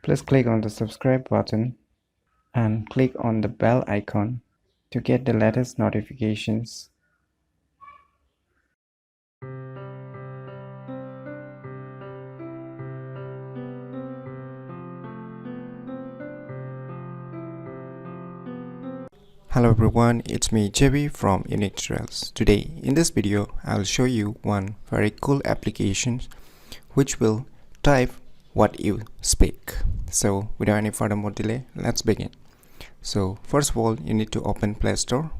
Please click on the subscribe button and click on the bell icon to get the latest notifications. Hello everyone, it's me JB from UniqueTutorials. Today in this video I'll show you one very cool application which will type what you speak. So without any further more delay, let's begin. So first of all, you need to open Play Store.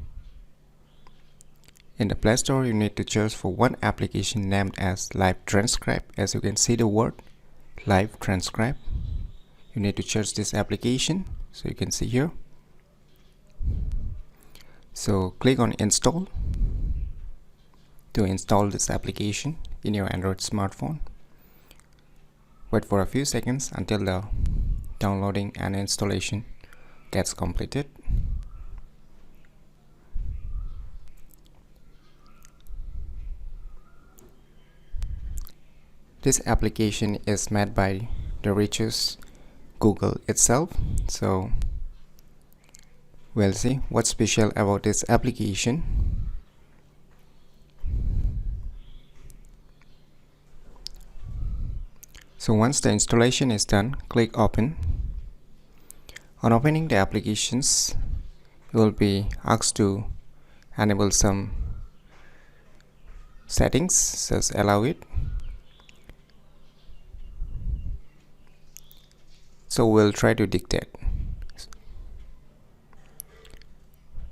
In the Play Store, you need to search for one application named as Live Transcribe. As you can see the word Live Transcribe, you need to search this application. So you can see here. So click on install to install this application in your Android smartphone. Wait for a few seconds until the downloading and installation gets completed. This application is made by the richest Google itself. So we'll see what's special about this application. So once the installation is done, click open. On opening the applications, you will be asked to enable some settings. Just allow it. So we'll try to dictate.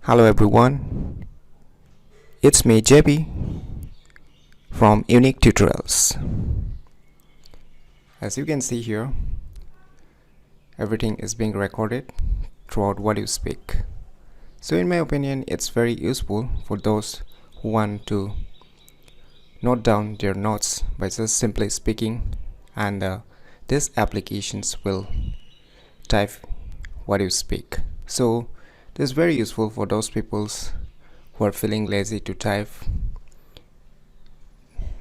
Hello everyone, it's me JB from UniqueTutorials. As you can see here, everything is being recorded throughout what you speak. So in my opinion, it's very useful for those who want to note down their notes by just simply speaking, and these applications will type what you speak. So this is very useful for those people who are feeling lazy to type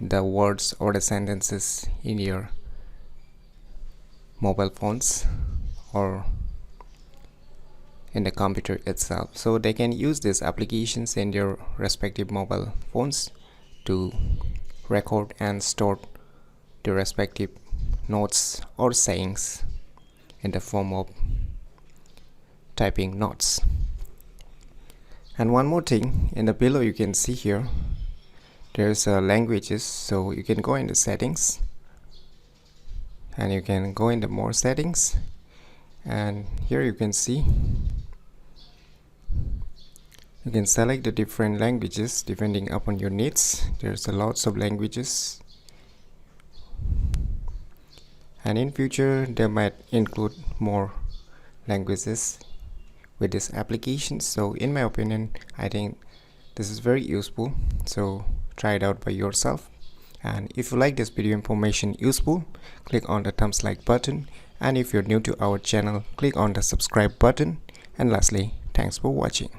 the words or the sentences in your mobile phones or in the computer itself. So they can use these applications in their respective mobile phones to record and store the respective notes or sayings in the form of typing notes. And one more thing, in the below you can see here there's languages. So you can go in the settings and you can go in the more settings, and here you can see you can select the different languages depending upon your needs. There's a lots of languages, and in future they might include more languages with this application. So in my opinion, I think this is very useful, so try it out by yourself. And if you like this video information useful, click on the thumbs like button, and if you're new to our channel, click on the subscribe button. And lastly, thanks for watching.